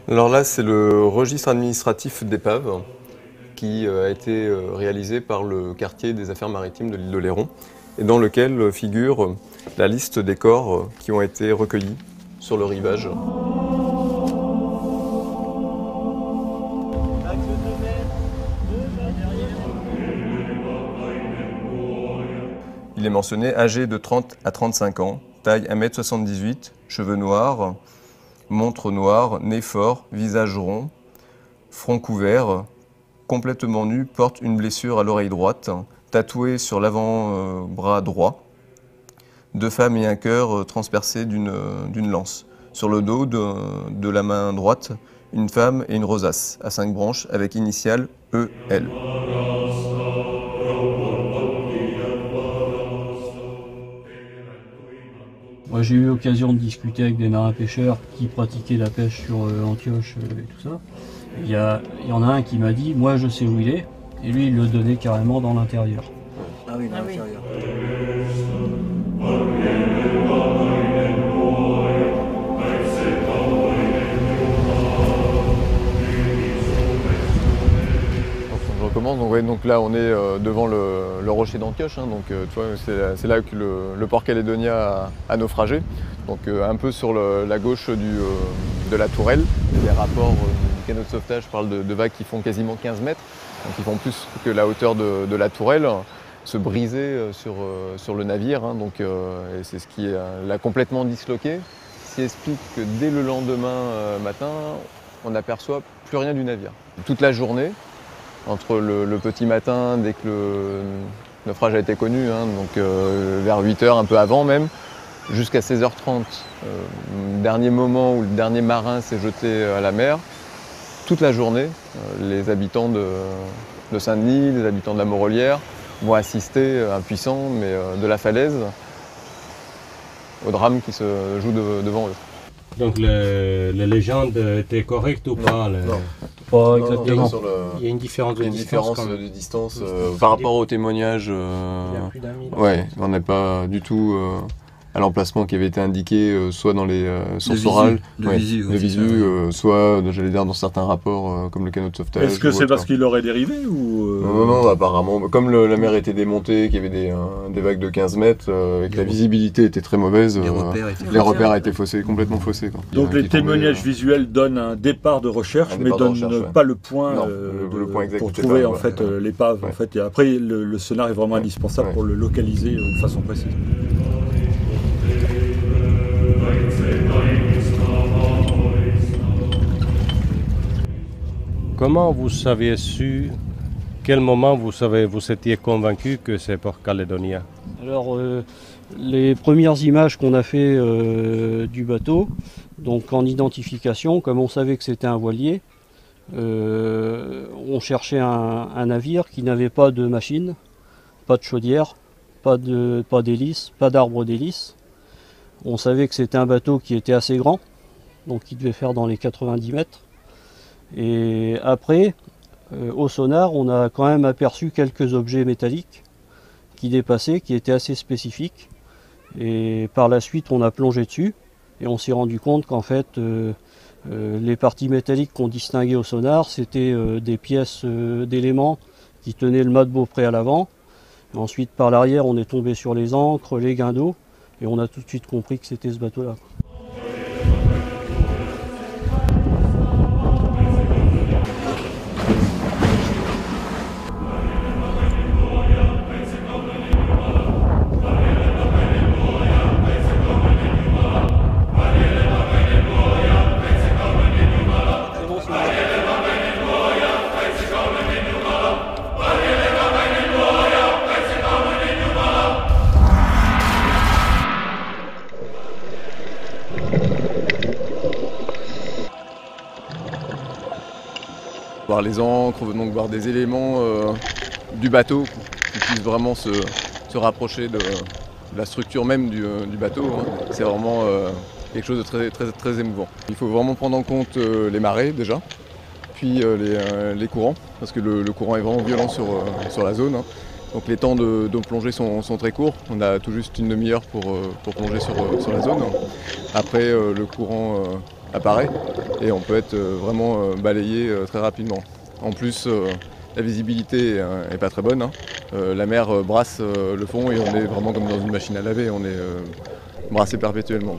Alors là, c'est le registre administratif d'épave qui a été réalisé par le quartier des affaires maritimes de l'île d'Oléron et dans lequel figure la liste des corps qui ont été recueillis sur le rivage. Il est mentionné âgé de 30 à 35 ans, taille 1,78 m, cheveux noirs, montre noire, nez fort, visage rond, front couvert, complètement nu, porte une blessure à l'oreille droite, tatouée sur l'avant-bras droit, 2 femmes et un cœur transpercés d'une lance. Sur le dos de la main droite, une femme et une rosace à 5 branches avec initiales EL. Moi, j'ai eu l'occasion de discuter avec des marins pêcheurs qui pratiquaient la pêche sur Antioche et tout ça. Il y en a un qui m'a dit, moi je sais où il est, et lui il le donnait carrément dans l'intérieur. Ah oui, dans l'intérieur. Je recommence, donc là on est devant le rocher d'Antioche, hein, donc tu vois, c'est là que le port Calédonia a naufragé, donc un peu sur la gauche de la tourelle. Les rapports du canot de sauvetage parlent de vagues qui font quasiment 15 mètres, donc qui font plus que la hauteur de la tourelle, se briser sur le navire, hein, donc, et c'est ce qui l'a complètement disloqué, ce qui explique que dès le lendemain matin, on n'aperçoit plus rien du navire. Toute la journée, entre le petit matin, dès que le naufrage a été connu, hein, donc vers 8 h, un peu avant même, jusqu'à 16 h 30, dernier moment où le dernier marin s'est jeté à la mer, toute la journée, les habitants de Saint-Denis, les habitants de la Morelière vont assister, impuissants, mais de la falaise, au drame qui se joue devant eux. Donc les légendes étaient correctes ou pas? Non. Pas exactement. Il y a une différence de distance par rapport au témoignage. Il y a plus d'un mille. Ouais, on n'est pas du tout à l'emplacement qui avait été indiqué, soit dans les sources orales, de visu, soit, j'allais dire, dans certains rapports, comme le canot de sauvetage. Est-ce que c'est parce qu'il aurait dérivé ou Non, apparemment. Comme la mer était démontée, qu'il y avait des vagues de 15 mètres, et que la visibilité était très mauvaise, les repères étaient faussés, complètement faussés. Quoi. Donc les témoignages visuels donnent un départ de recherche, mais donnent pas le point, exact pour trouver en fait l'épave. En fait. Et après, le sonar est vraiment indispensable pour le localiser de façon précise. Comment vous avez su, quel moment vous étiez convaincu que c'est Port Calédonia? Alors, les premières images qu'on a fait du bateau, donc en identification, comme on savait que c'était un voilier, on cherchait un navire qui n'avait pas de machine, pas de chaudière, pas d'hélice, pas d'arbre d'hélice. On savait que c'était un bateau qui était assez grand, donc qui devait faire dans les 90 mètres. Et après, au sonar, on a quand même aperçu quelques objets métalliques qui dépassaient, qui étaient assez spécifiques. Et par la suite, on a plongé dessus et on s'est rendu compte qu'en fait, les parties métalliques qu'on distinguait au sonar, c'était des pièces d'éléments qui tenaient le mât de Beaupré à l'avant. Ensuite, par l'arrière, on est tombé sur les ancres, les guindeaux, et on a tout de suite compris que c'était ce bateau-là. Voir les ancres, donc voir des éléments du bateau qui puissent vraiment se rapprocher de la structure même du bateau. Hein. C'est vraiment quelque chose de très émouvant. Il faut vraiment prendre en compte les marées déjà, puis les courants, parce que le courant est vraiment violent sur la zone. Hein. Donc les temps de plongée sont très courts, on a tout juste une demi-heure pour plonger sur la zone. Après le courant apparaît et on peut être vraiment balayé très rapidement. En plus la visibilité est pas très bonne, hein. La mer brasse le fond et on est vraiment comme dans une machine à laver, on est brassé perpétuellement.